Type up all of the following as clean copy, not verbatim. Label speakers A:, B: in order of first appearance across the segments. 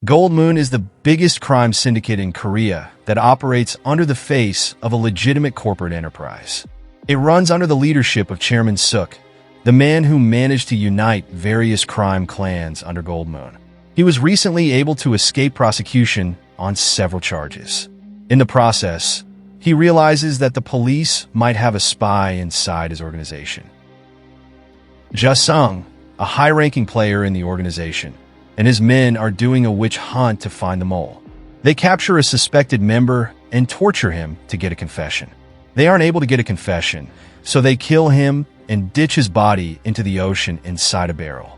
A: Gold Moon is the biggest crime syndicate in Korea that operates under the face of a legitimate corporate enterprise. It runs under the leadership of Chairman Suk, the man who managed to unite various crime clans under Gold Moon. He was recently able to escape prosecution on several charges. In the process, he realizes that the police might have a spy inside his organization. Ja-sung, a high-ranking player in the organization, and his men are doing a witch hunt to find the mole. They capture a suspected member and torture him to get a confession. They aren't able to get a confession, so they kill him and ditch his body into the ocean inside a barrel.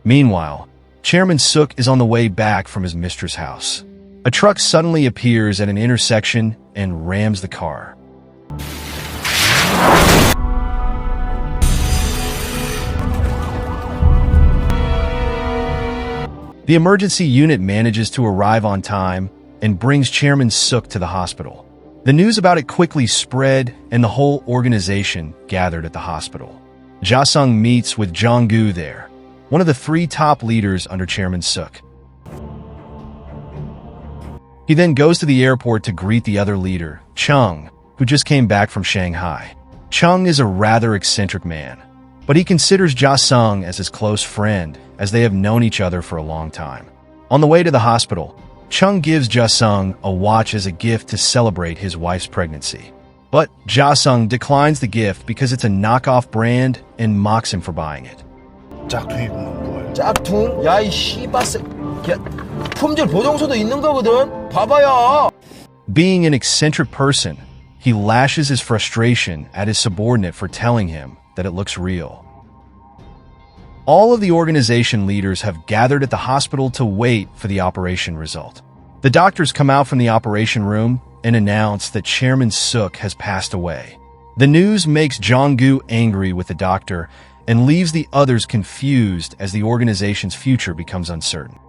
A: Meanwhile, Chairman Suk is on the way back from his mistress' house. A truck suddenly appears at an intersection and rams the car. The emergency unit manages to arrive on time and brings Chairman Suk to the hospital. The news about it quickly spread, and the whole organization gathered at the hospital. Ja-sung meets with Jong-gu there, one of the 3 top leaders under Chairman Suk. He then goes to the airport to greet the other leader, Chung, who just came back from Shanghai. Chung is a rather eccentric man, but he considers Ja-sung as his close friend, as they have known each other for a long time. On the way to the hospital, Chung gives Ja-sung a watch as a gift to celebrate his wife's pregnancy. But Ja-sung declines the gift because it's a knockoff brand and mocks him for buying it.
B: 짝퉁이 뭘? 짝퉁? 야, 이 씨바스. 야, 품질 보증서도 있는 거거든. 봐봐요.
A: Being an eccentric person, he lashes his frustration at his subordinate for telling him that it looks real. All of the organization leaders have gathered at the hospital to wait for the operation result. The doctors come out from the operation room and announce that Chairman Suk has passed away. The news makes Jong-gu angry with the doctor and leaves the others confused as the organization's future becomes uncertain.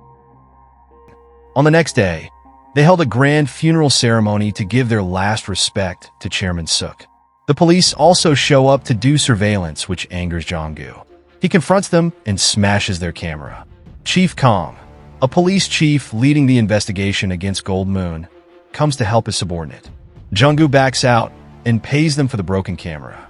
A: On the next day, they held a grand funeral ceremony to give their last respect to Chairman Suk. The police also show up to do surveillance, which angers Jong-gu. He confronts them and smashes their camera. Chief Kong, a police chief leading the investigation against Gold Moon, comes to help his subordinate. Jong-gu backs out and pays them for the broken camera.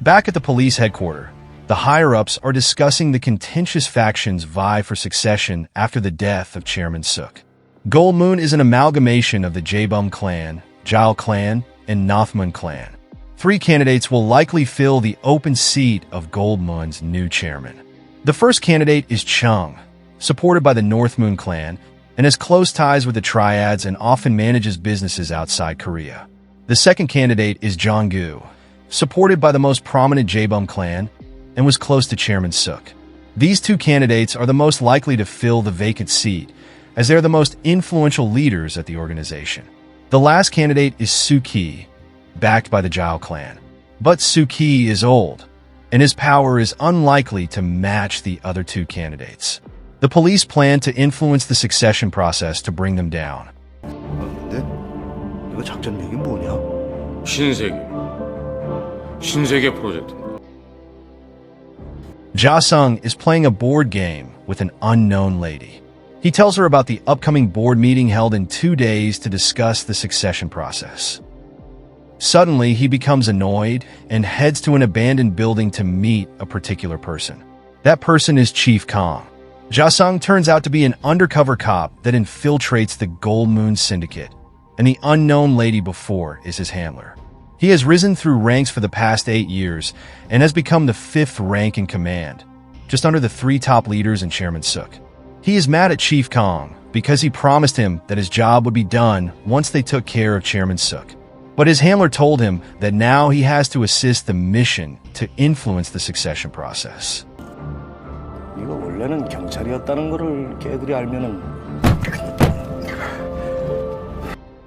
A: Back at the police headquarters, the higher-ups are discussing the contentious factions vie for succession after the death of Chairman Suk. Gold Moon is an amalgamation of the Jaebum clan, Jal clan, and Nothmun clan. 3 candidates will likely fill the open seat of Gold Moon's new chairman. The first candidate is Chung, supported by the North Moon clan, and has close ties with the triads and often manages businesses outside Korea. The second candidate is Jong-gu, supported by the most prominent Jaebum clan, and was close to Chairman Suk. These 2 candidates are the most likely to fill the vacant seat, as they are the most influential leaders at the organization. The last candidate is Soo-ki, backed by the Jal clan. But Soo-ki is old, and his power is unlikely to match the other 2 candidates. The police plan to influence the succession process to bring them down.
B: 근데 이거 작전명이 뭐냐?
C: 신세계 프로젝트입니다.
A: Ja-sung is playing a board game with an unknown lady. He tells her about the upcoming board meeting held in 2 days to discuss the succession process. Suddenly, he becomes annoyed and heads to an abandoned building to meet a particular person. That person is Chief Kong. Ja-sung turns out to be an undercover cop that infiltrates the Gold Moon Syndicate, and the unknown lady before is his handler. He has risen through ranks for the past 8 years and has become the 5th rank in command, just under the 3 top leaders and Chairman Suk. He is mad at Chief Kong because he promised him that his job would be done once they took care of Chairman Suk. But his handler told him that now he has to assist the mission to influence the succession process.
B: 이거 원래는 경찰이었다는 거를 걔들이 알면은.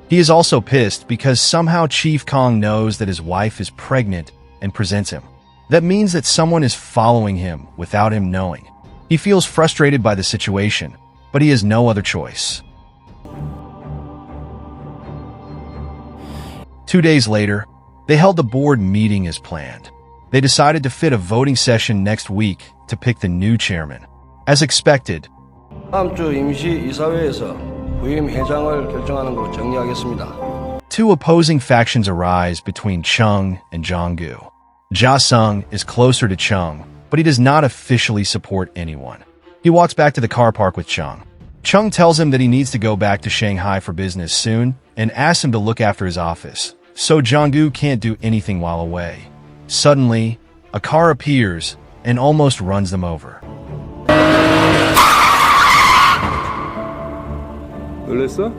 A: He is also pissed because somehow Chief Kong knows that his wife is pregnant and presents him. That means that someone is following him without him knowing. He feels frustrated by the situation, but he has no other choice. 2 days later, they held the board meeting as planned. They decided to fit a voting session next week to pick the new chairman. As expected,
C: 다음 주 임시 이사회에서 부임 회장을 결정하는 거 정리하겠습니다.
A: two opposing factions arise between Chung and Jong-gu. Ja-sung is closer to Chung, but he does not officially support anyone. He walks back to the car park with Chung. Chung tells him that he needs to go back to Shanghai for business soon and asks him to look after his office, so Jong-gu can't do anything while away. Suddenly, a car appears and almost runs them over.
C: 놀랬어?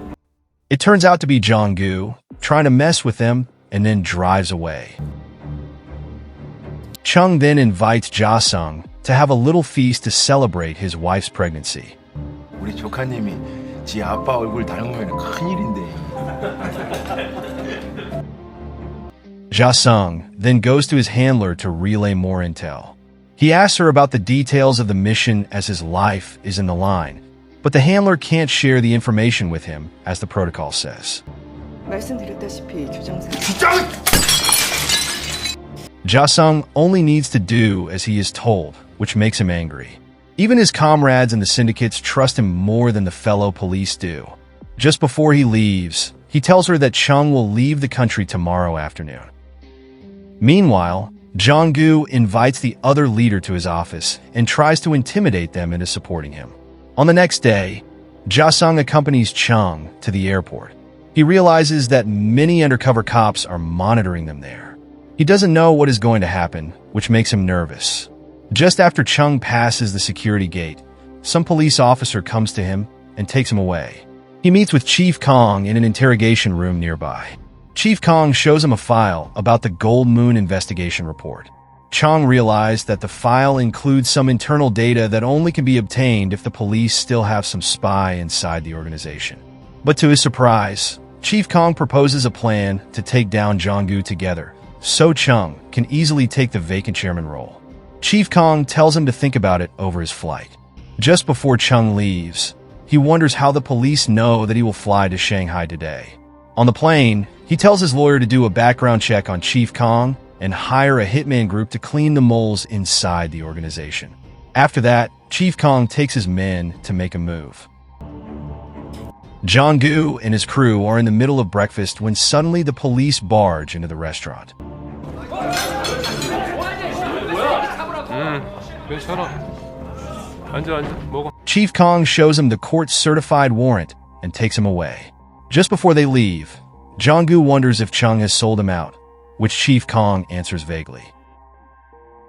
A: It turns out to be Jong-gu, trying to mess with them and then drives away. Chung then invites Ja-sung to have a little feast to celebrate his wife's pregnancy.
B: 우리 조카님이 지 아빠 얼굴 닮으면 큰일인데.
A: Ja-sung then goes to his handler to relay more intel. He asks her about the details of the mission as his life is in the line, but the handler can't share the information with him as the protocol says.
D: 말씀드렸다시피 조정사.
A: Ja-sung only needs to do as he is told, which makes him angry. Even his comrades and the syndicates trust him more than the fellow police do. Just before he leaves, he tells her that Chung will leave the country tomorrow afternoon. Meanwhile, Jong-gu invites the other leader to his office and tries to intimidate them into supporting him. On the next day, Ja-sung accompanies Chung to the airport. He realizes that many undercover cops are monitoring them there. He doesn't know what is going to happen, which makes him nervous. Just after Chung passes the security gate, some police officer comes to him and takes him away. He meets with Chief Kong in an interrogation room nearby. Chief Kong shows him a file about the Gold Moon investigation report. Chung realized that the file includes some internal data that only can be obtained if the police still have some spy inside the organization. But to his surprise, Chief Kong proposes a plan to take down Jong-gu together, so Chung can easily take the vacant chairman role. Chief Kong tells him to think about it over his flight. Just before Chung leaves, he wonders how the police know that he will fly to Shanghai today. On the plane, he tells his lawyer to do a background check on Chief Kong and hire a hitman group to clean the moles inside the organization. After that, Chief Kong takes his men to make a move. Jong-gu and his crew are in the middle of breakfast when suddenly the police barge into the restaurant. Chief Kong shows him the court-certified warrant and takes him away. Just before they leave, Jong-gu wonders if Chung has sold him out, which Chief Kong answers vaguely.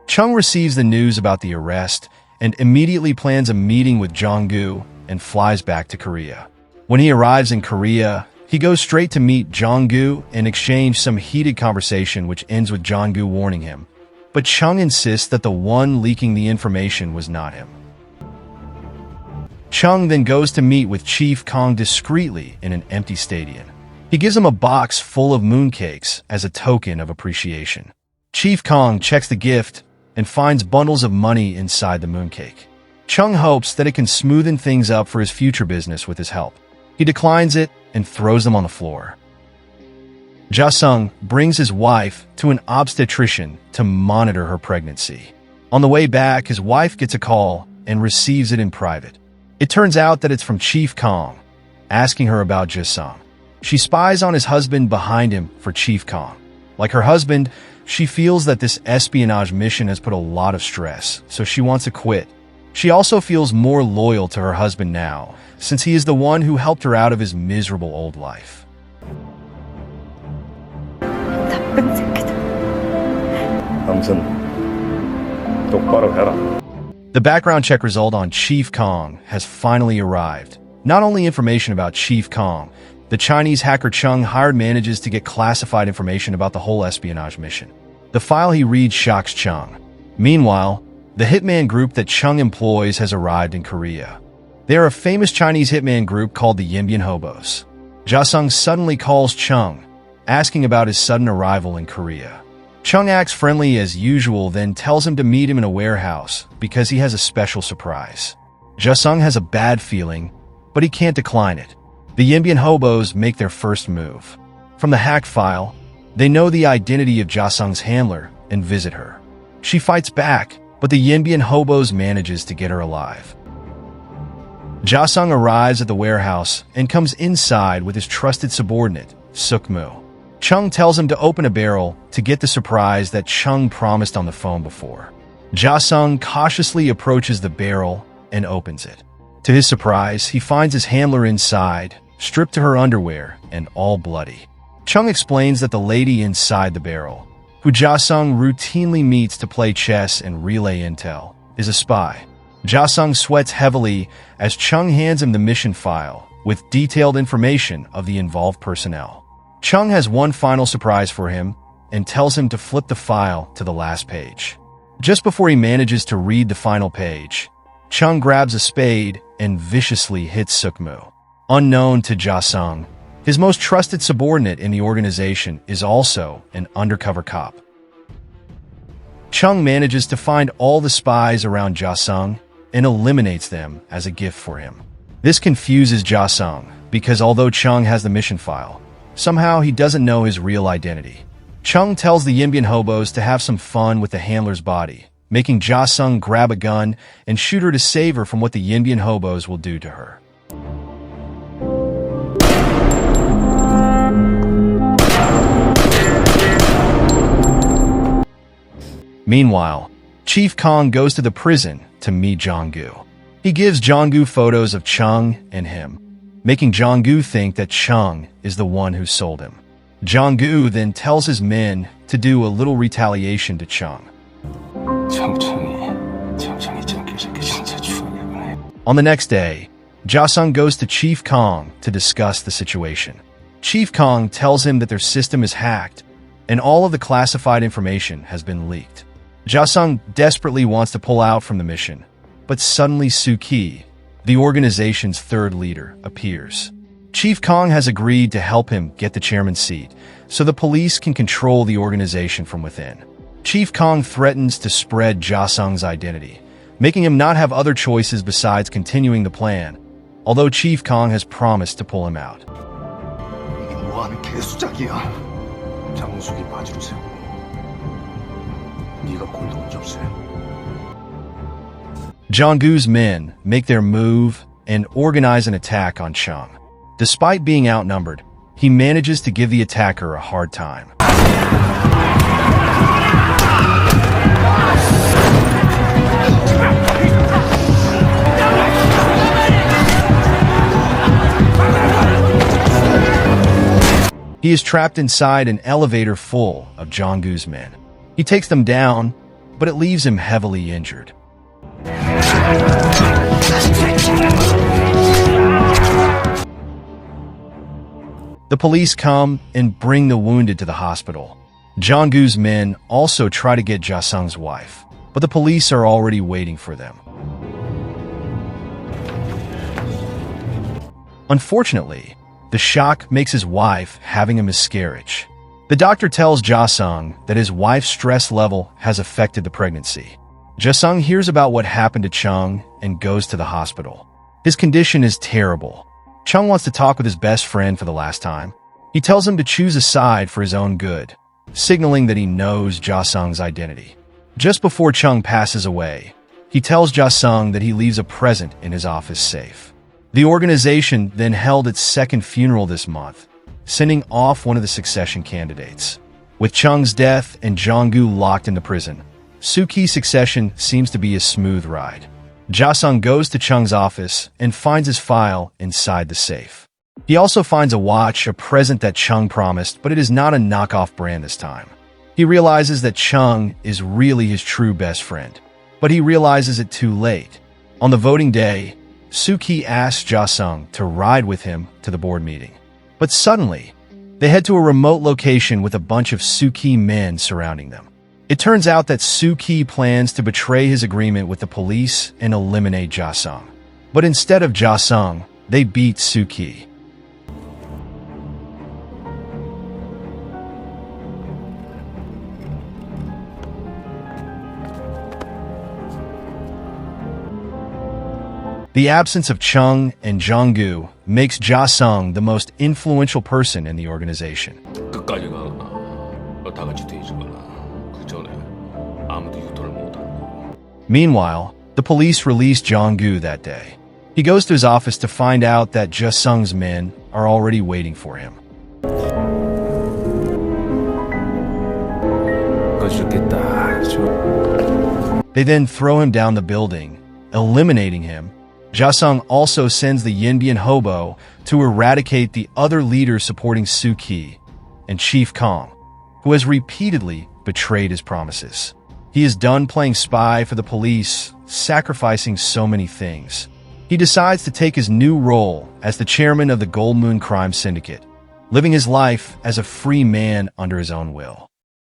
A: Chung receives the news about the arrest and immediately plans a meeting with Jong-gu and flies back to Korea. When he arrives in Korea, he goes straight to meet Jong-gu and exchange some heated conversation which ends with Jong-gu warning him. But Chung insists that the one leaking the information was not him. Chung then goes to meet with Chief Kong discreetly in an empty stadium. He gives him a box full of mooncakes as a token of appreciation. Chief Kong checks the gift and finds bundles of money inside the mooncake. Chung hopes that it can smoothen things up for his future business with his help. He declines it and throws them on the floor. Ja-sung brings his wife to an obstetrician to monitor her pregnancy. On the way back, his wife gets a call and receives it in private. It turns out that it's from Chief Kong, asking her about Ja-sung. She spies on his husband behind him for Chief Kong. Like her husband, she feels that this espionage mission has put a lot of stress, so she wants to quit. She also feels more loyal to her husband now, since he is the one who helped her out of his miserable old life.
D: 나쁜 새끼들.
C: 당신 똑바로 해라.
A: The background check result on Chief Kong has finally arrived. Not only information about Chief Kong, the Chinese hacker Chung hired manages to get classified information about the whole espionage mission. The file he reads shocks Chung. Meanwhile, the hitman group that Chung employs has arrived in Korea. They are a famous Chinese hitman group called the Yimbian Hobos. Ja-sung suddenly calls Chung, asking about his sudden arrival in Korea. Chung acts friendly as usual, then tells him to meet him in a warehouse because he has a special surprise. Ja-sung has a bad feeling, but he can't decline it. The Yimbian Hobos make their first move. From the hacked file, they know the identity of Ja-sung's handler and visit her. She fights back, but the Yinbian hobos manages to get her alive. Ja-sung arrives at the warehouse and comes inside with his trusted subordinate, Suk-moo. Chung tells him to open a barrel to get the surprise that Chung promised on the phone before. Ja-sung cautiously approaches the barrel and opens it. To his surprise, he finds his handler inside, stripped to her underwear and all bloody. Chung explains that the lady inside the barrel, who Ja-sung routinely meets to play chess and relay intel, is a spy. Ja-sung sweats heavily as Chung hands him the mission file with detailed information of the involved personnel. Chung has one final surprise for him and tells him to flip the file to the last page. Just before he manages to read the final page, Chung grabs a spade and viciously hits Suk-moo. Unknown to Ja-sung, his most trusted subordinate in the organization is also an undercover cop. Chung manages to find all the spies around Ja-sung and eliminates them as a gift for him. This confuses Ja-sung because although Chung has the mission file, somehow he doesn't know his real identity. Chung tells the Yinbian hobos to have some fun with the handler's body, making Ja-sung grab a gun and shoot her to save her from what the Yinbian hobos will do to her. Meanwhile, Chief Kong goes to the prison to meet Jong-gu. He gives Jong-gu photos of Chung and him, making Jong-gu think that Chung is the one who sold him. Jong-gu then tells his men to do a little retaliation to Chung. On the next day, Ja-sung goes to Chief Kong to discuss the situation. Chief Kong tells him that their system is hacked and all of the classified information has been leaked. Ja-sung desperately wants to pull out from the mission, but suddenly Soo-ki, the organization's third leader, appears. Chief Kong has agreed to help him get the chairman's seat so the police can control the organization from within. Chief Kong threatens to spread Ja-sung's identity, making him not have other choices besides continuing the plan, although Chief Kong has promised to pull him out.
E: 이게 뭐하는 개수작이야. 장숙이 바지로 세우고 네가 골동을 접수해.
A: Jong-gu's men make their move and organize an attack on Chung. Despite being outnumbered, he manages to give the attacker a hard time. He is trapped inside an elevator full of Jong-gu's men. He takes them down, but it leaves him heavily injured. The police come and bring the wounded to the hospital. Jong-gu's men also try to get Ja-sung's wife, but the police are already waiting for them. Unfortunately, the shock makes his wife having a miscarriage. The doctor tells Ja-sung that his wife's stress level has affected the pregnancy. Ja-sung hears about what happened to Chung and goes to the hospital. His condition is terrible. Chung wants to talk with his best friend for the last time. He tells him to choose a side for his own good, signaling that he knows Ja-sung's identity. Just before Chung passes away, he tells Ja-sung that he leaves a present in his office safe. The organization then held its second funeral this month, sending off one of the succession candidates. With Chung's death and Jong-gu locked in the prison, Soo-ki's succession seems to be a smooth ride. Ja-sung goes to Chung's office and finds his file inside the safe. He also finds a watch, a present that Chung promised, but it is not a knockoff brand this time. He realizes that Chung is really his true best friend, but he realizes it too late. On the voting day, Soo-ki asks Ja-sung to ride with him to the board meeting. But suddenly, they head to a remote location with a bunch of Soo-ki men surrounding them. It turns out that Soo-ki plans to betray his agreement with the police and eliminate Ja-sung. But instead of Ja-sung, they beat Soo-ki. The absence of Chung and Jong-gu makes Ja-sung the most influential person in the organization.
E: 끝까지 가. 다 같이 뒤지거나 그 전에 아무도 유턴
A: Meanwhile, the police release Jong-gu that day. He goes to his office to find out that Ja-sung's men are already waiting for him. They then throw him down the building, eliminating him. Ja-sung also sends the Yinbian hobo to eradicate the other leaders supporting Suu-ki and Chief Kong, who has repeatedly betrayed his promises. He is done playing spy for the police, sacrificing so many things. He decides to take his new role as the chairman of the Gold Moon Crime Syndicate, living his life as a free man under his own will.